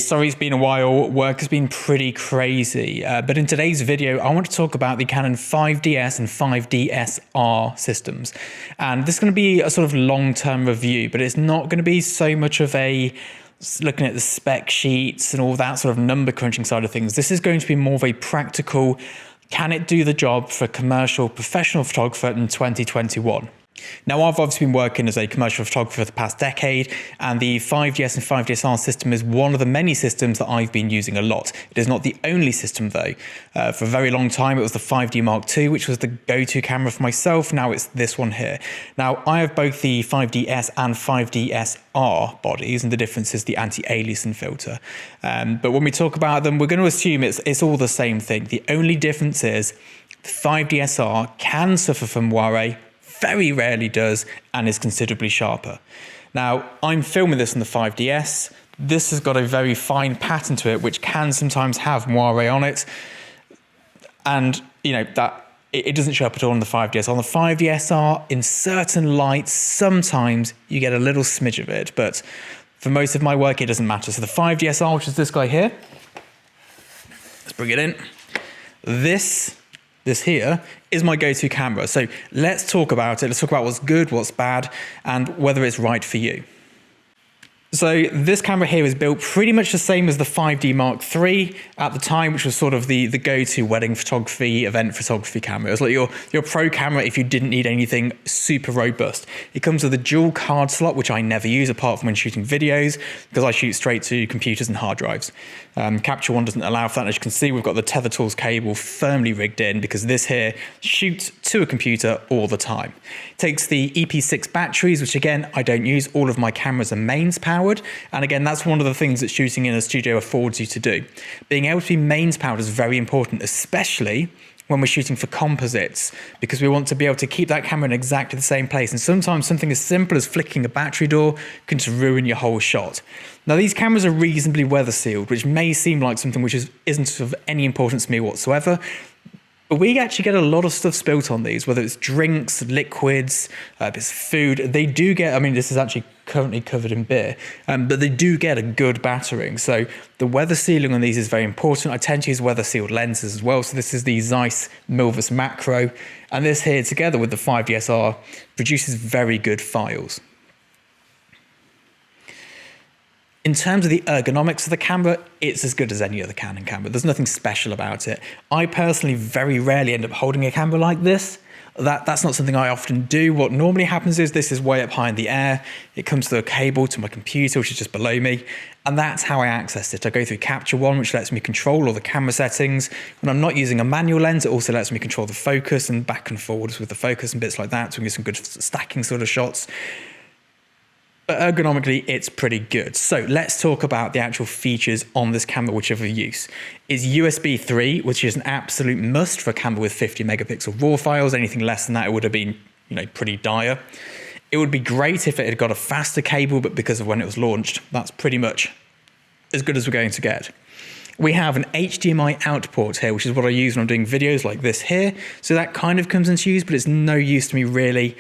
Sorry it's been a while, work has been pretty crazy, but in today's video I want to talk about the Canon 5ds and 5dsR systems. And this is going to be a sort of long-term review, but it's not going to be so much of a looking at the spec sheets and all that sort of number crunching side of things. This is going to be more of a practical, can it do the job for a commercial professional photographer in 2021? Now, I've obviously been working as a commercial photographer for the past decade, and the 5ds and 5dsR system is one of the many systems that I've been using a lot. It is not the only system though. For a very long time it was the 5D Mark II, which was the go-to camera for myself. Now it's this one here. Now I have both the 5DS and 5DSR bodies, and the difference is the anti-aliasing filter. But when we talk about them, we're going to assume it's all the same thing. The only difference is the 5DSR can suffer from moire, very rarely does, and is considerably sharper. Now, I'm filming this on the 5DS. This has got a very fine pattern to it, which can sometimes have moire on it. And, you know, that it doesn't show up at all on the 5DS. On the 5DSR, in certain lights, sometimes you get a little smidge of it, but for most of my work, it doesn't matter. So the 5DSR, which is this guy here, let's bring it in. This here is my go-to camera. So let's talk about it. Let's talk about what's good, what's bad, and whether it's right for you. So this camera here is built pretty much the same as the 5D Mark III at the time, which was sort of the go-to wedding photography, event photography camera. It was like your pro camera if you didn't need anything super robust. It comes with a dual card slot, which I never use apart from when shooting videos, because I shoot straight to computers and hard drives. Capture One doesn't allow for that. As you can see, we've got the Tether Tools cable firmly rigged in because this here shoots to a computer all the time. It takes the EP6 batteries, which again, I don't use. All of my cameras are mains powered. And again, that's one of the things that shooting in a studio affords you to do. Being able to be mains powered is very important, especially when we're shooting for composites, because we want to be able to keep that camera in exactly the same place. And sometimes something as simple as flicking a battery door can just ruin your whole shot. Now, these cameras are reasonably weather sealed, which may seem like something which isn't of any importance to me whatsoever. But we actually get a lot of stuff spilt on these, whether it's drinks, liquids, it's food. They do get, I mean, this is actually currently covered in beer, but they do get a good battering. So the weather sealing on these is very important. I tend to use weather sealed lenses as well. So this is the Zeiss Milvus Macro, and this here together with the 5DSR produces very good files. In terms of the ergonomics of the camera, it's as good as any other Canon camera. There's nothing special about it. I personally very rarely end up holding a camera like this. That's not something I often do. What normally happens is this is way up high in the air. It comes through a cable to my computer, which is just below me. And that's how I access it. I go through Capture One, which lets me control all the camera settings. When I'm not using a manual lens, it also lets me control the focus and back and forwards with the focus and bits like that. So we get some good stacking sort of shots. But ergonomically, it's pretty good. So let's talk about the actual features on this camera, whichever use. Is USB 3, which is an absolute must for a camera with 50 megapixel RAW files. Anything less than that, it would have been, you know, pretty dire. It would be great if it had got a faster cable, but because of when it was launched, that's pretty much as good as we're going to get. We have an HDMI out port here, which is what I use when I'm doing videos like this here. So that kind of comes into use, but it's no use to me really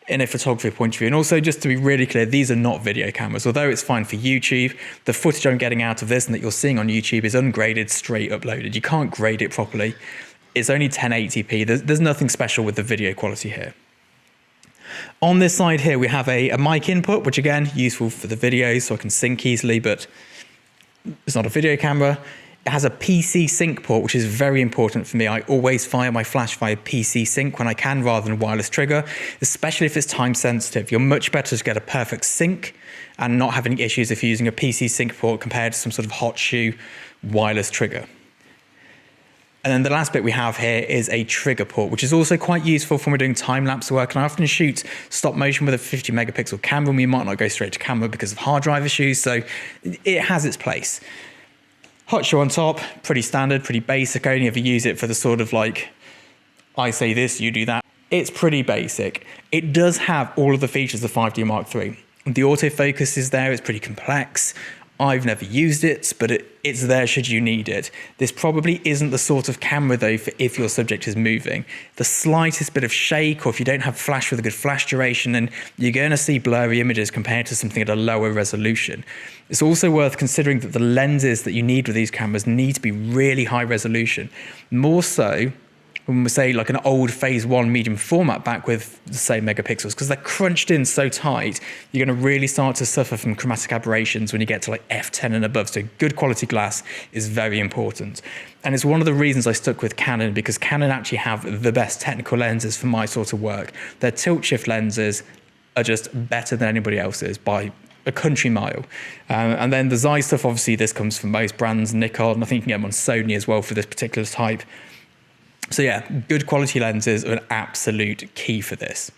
in a photography point of view. And also, just to be really clear, these are not video cameras. Although it's fine for YouTube, the footage I'm getting out of this and that you're seeing on YouTube is ungraded, straight uploaded. You can't grade it properly. It's only 1080p. There's nothing special with the video quality here. On this side here, we have a mic input, which again, useful for the videos so I can sync easily, but it's not a video camera. It has a PC sync port, which is very important for me. I always fire my flash via PC sync when I can rather than wireless trigger, especially if it's time sensitive. You're much better to get a perfect sync and not have any issues if you're using a PC sync port compared to some sort of hot shoe wireless trigger. And then the last bit we have here is a trigger port, which is also quite useful when we're doing time-lapse work. And I often shoot stop motion with a 50 megapixel camera, and we might not go straight to camera because of hard drive issues. So it has its place. Hot shoe on top, pretty standard, pretty basic. I only ever use it for the sort of like, I say this, you do that. It's pretty basic. It does have all of the features of the 5D Mark III. The autofocus is there, it's pretty complex. I've never used it, but it's there should you need it. This probably isn't the sort of camera though for if your subject is moving. The slightest bit of shake, or if you don't have flash with a good flash duration, and you're going to see blurry images compared to something at a lower resolution. It's also worth considering that the lenses that you need with these cameras need to be really high resolution. More so when we say like an old phase 1 medium format back with the same megapixels, because they're crunched in so tight, you're going to really start to suffer from chromatic aberrations when you get to like f10 and above. So good quality glass is very important. And it's one of the reasons I stuck with Canon, because Canon actually have the best technical lenses for my sort of work. Their tilt shift lenses are just better than anybody else's by a country mile. And then the Zeiss stuff, obviously this comes from most brands, Nikon, I think you can get them on Sony as well for this particular type. So yeah, good quality lenses are an absolute key for this.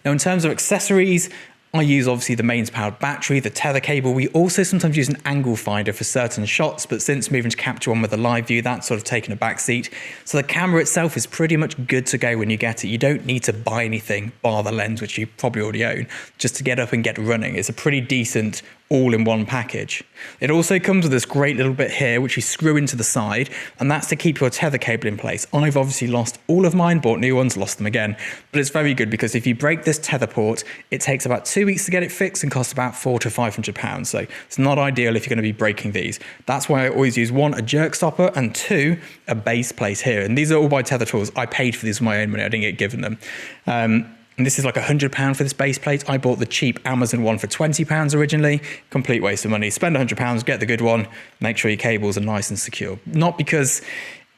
Now in terms of accessories, I use obviously the mains powered battery, the tether cable. We also sometimes use an angle finder for certain shots, but since moving to Capture One with a live view, that's sort of taken a back seat. So the camera itself is pretty much good to go when you get it. You don't need to buy anything bar the lens, which you probably already own, just to get up and get running. It's a pretty decent all-in-one package. It also comes with this great little bit here, which you screw into the side, and that's to keep your tether cable in place. I've obviously lost all of mine, bought new ones, lost them again, but it's very good because if you break this tether port, it takes about 2 weeks to get it fixed and costs about £400 to £500. So it's not ideal if you're going to be breaking these. That's why I always use 1, a jerk stopper, and 2, a base plate here. And these are all by Tether Tools. I paid for these with my own money. I didn't get given them. And this is like £100 for this base plate. I bought the cheap Amazon one for £20 originally. Complete waste of money. Spend £100, get the good one, make sure your cables are nice and secure. Not because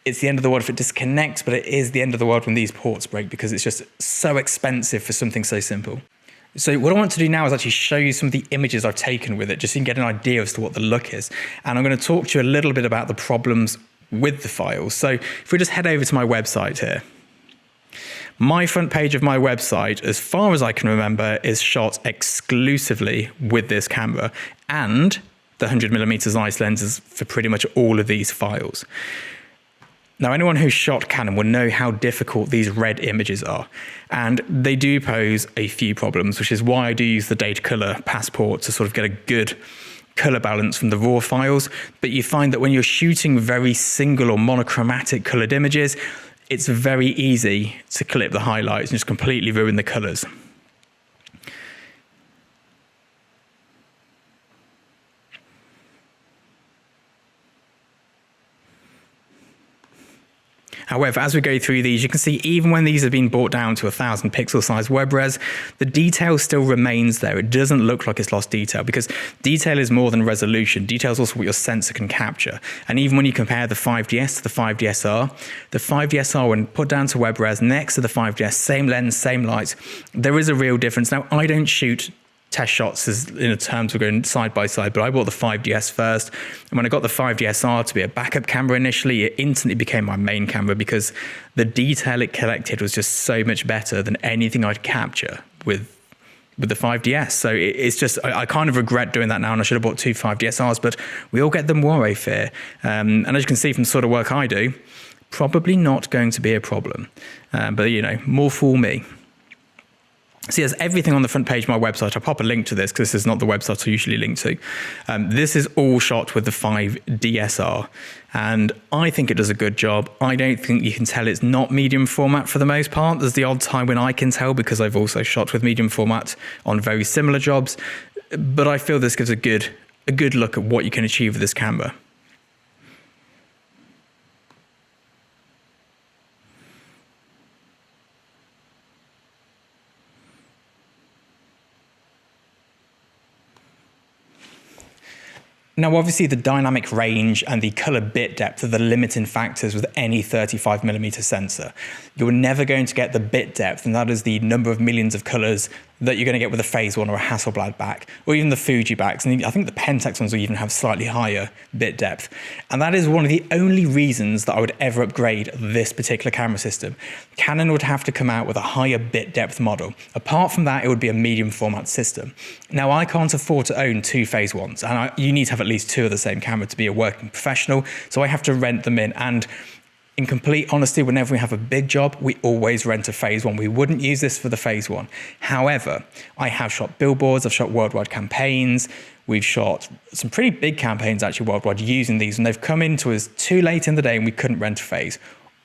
it's the end of the world if it disconnects, but it is the end of the world when these ports break because it's just so expensive for something so simple. So what I want to do now is actually show you some of the images I've taken with it, just so you can get an idea as to what the look is. And I'm going to talk to you a little bit about the problems with the files. So if we just head over to my website here. My front page of my website, as far as I can remember, is shot exclusively with this camera and the 100mm Zeiss lenses for pretty much all of these files. Now, anyone who's shot Canon will know how difficult these red images are, and they do pose a few problems, which is why I do use the data color passport to sort of get a good color balance from the raw files. But you find that when you're shooting very single or monochromatic colored images, it's very easy to clip the highlights and just completely ruin the colors. However, as we go through these, you can see even when these have been brought down to 1000 pixel size web res, the detail still remains there. It doesn't look like it's lost detail because detail is more than resolution. Detail is also what your sensor can capture. And even when you compare the 5DS to the 5DSR, the 5DSR when put down to web res next to the 5DS, same lens, same light, there is a real difference. Now, I don't shoot test shots as in terms of going side by side, but I bought the 5DS first. And when I got the 5DSR to be a backup camera initially, it instantly became my main camera because the detail it collected was just so much better than anything I'd capture with the 5DS. So it's just, I kind of regret doing that now, and I should have bought 2 5DSRs, but we all get them more, I fear. And as you can see from the sort of work I do, probably not going to be a problem. But you know, more fool me. See, there's everything on the front page of my website. I'll pop a link to this because this is not the website I usually link to. This is all shot with the 5DSR, and I think it does a good job. I don't think you can tell it's not medium format for the most part. There's the odd time when I can tell because I've also shot with medium format on very similar jobs, but I feel this gives a good look at what you can achieve with this camera. Now, obviously, the dynamic range and the color bit depth are the limiting factors with any 35mm sensor. You're never going to get the bit depth, and that is the number of millions of colors that you're going to get with a Phase 1 or a Hasselblad back, or even the Fuji backs. And I think the Pentax ones will even have slightly higher bit depth. And that is one of the only reasons that I would ever upgrade this particular camera system. Canon would have to come out with a higher bit depth model. Apart from that, it would be a medium format system. Now, I can't afford to own 2 Phase 1s, and you need to have at least 2 of the same camera to be a working professional, so I have to rent them in. And In complete honesty, whenever we have a big job, we always rent a phase one. We wouldn't use this for the phase one. However, I have shot billboards, I've shot worldwide campaigns, we've shot some pretty big campaigns actually worldwide using these, and they've come into us too late in the day and we couldn't rent a phase.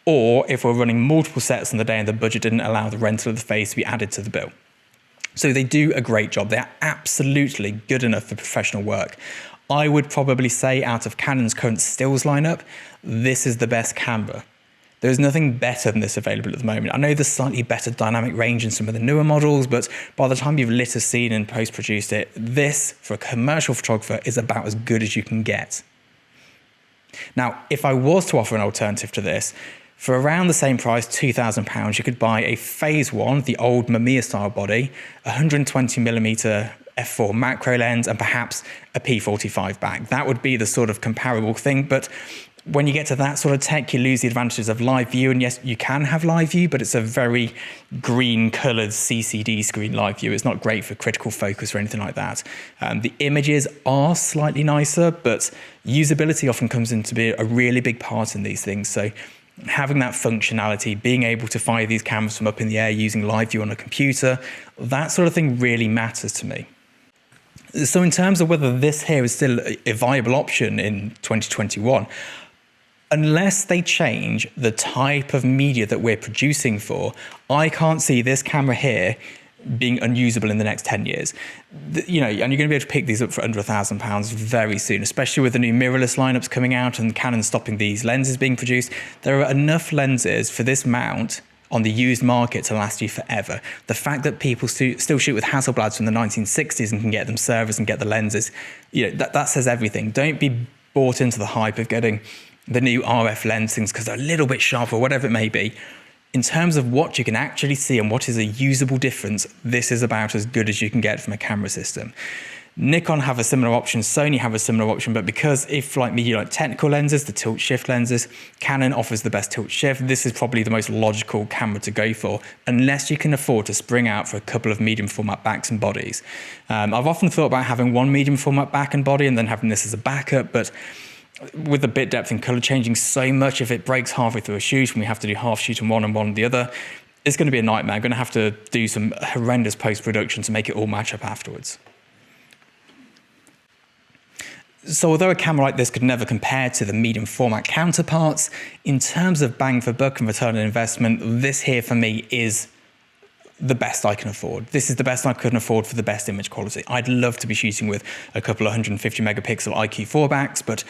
Or if we're running multiple sets in the day and the budget didn't allow the rental of the phase to be added to the bill. So they do a great job. They're absolutely good enough for professional work. I would probably say out of Canon's current stills lineup, this is the best camera. There's nothing better than this available at the moment. I know there's slightly better dynamic range in some of the newer models, but by the time you've lit a scene and post-produced it, this, for a commercial photographer, is about as good as you can get. Now, if I was to offer an alternative to this, for around the same price, £2,000, you could buy a phase one, the old Mamiya style body, 120mm f4 macro lens, and perhaps a P45 back. That would be the sort of comparable thing, but when you get to that sort of tech, you lose the advantages of live view, and yes, you can have live view, but it's a very green coloured CCD screen live view. It's not great for critical focus or anything like that. The images are slightly nicer, but usability often comes in to be a really big part in these things. So having that functionality, being able to fire these cameras from up in the air using live view on a computer, that sort of thing really matters to me. So in terms of whether this here is still a viable option in 2021, unless they change the type of media that we're producing for, I can't see this camera here being unusable in the next 10 years. You know, and you're going to be able to pick these up for under £1,000 very soon, especially with the new mirrorless lineups coming out and Canon stopping these lenses being produced. There are enough lenses for this mount on the used market to last you forever. The fact that people still shoot with Hasselblads from the 1960s and can get them serviced and get the lenses, you know, that says everything. Don't be bought into the hype of getting the new RF lens things because they're a little bit sharper, whatever it may be. In terms of what you can actually see and what is a usable difference, this is about as good as you can get from a camera system. Nikon have a similar option, Sony have a similar option, but because if, like me, you like technical lenses, the tilt shift lenses, Canon offers the best tilt shift. This is probably the most logical camera to go for, unless you can afford to spring out for a couple of medium format backs and bodies. I've often thought about having one medium format back and body and then having this as a backup, but with the bit depth and color changing so much, if it breaks halfway through a shoot and we have to do half shoot on one and one on the other, it's going to be a nightmare. I'm going to have to do some horrendous post-production to make it all match up afterwards. So although a camera like this could never compare to the medium format counterparts, in terms of bang for buck and return on investment, this here for me is the best I can afford. This is the best I can afford for the best image quality. I'd love to be shooting with a couple of 150 megapixel IQ4 backs, but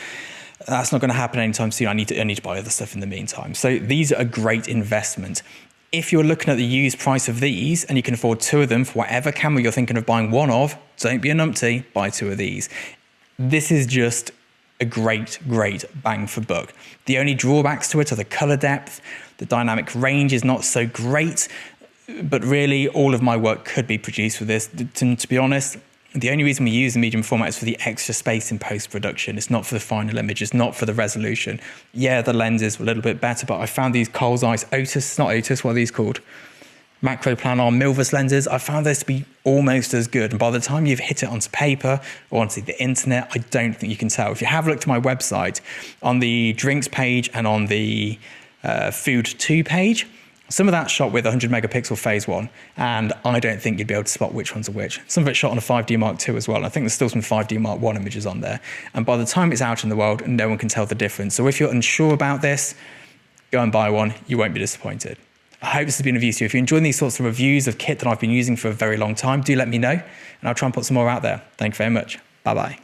that's not going to happen anytime soon. I need to buy other stuff in the meantime. So these are a great investment. If you're looking at the used price of these and you can afford two of them for whatever camera you're thinking of buying one of, don't be a numpty, buy two of these. This is just a great bang for buck. The only drawbacks to it are the color depth, the dynamic range is not so great, but really all of my work could be produced with this. To be honest, the only reason we use the medium format is for the extra space in post-production. It's not for the final image, it's not for the resolution. Yeah, the lenses were a little bit better, but I found these Coles Ice Otis, not Otis, what are these called? Macro planar Milvus lenses, I found those to be almost as good. And by the time you've hit it onto paper or onto the internet, I don't think you can tell. If you have looked at my website, on the drinks page and on the food 2 page, some of that's shot with 100 megapixel phase 1, and I don't think you'd be able to spot which ones are which. Some of it's shot on a 5D Mark II as well, and I think there's still some 5D Mark I images on there. And by the time it's out in the world, no one can tell the difference. So if you're unsure about this, go and buy one, you won't be disappointed. I hope this has been of use to you. If you're enjoying these sorts of reviews of kit that I've been using for a very long time, do let me know, and I'll try and put some more out there. Thank you very much. Bye-bye.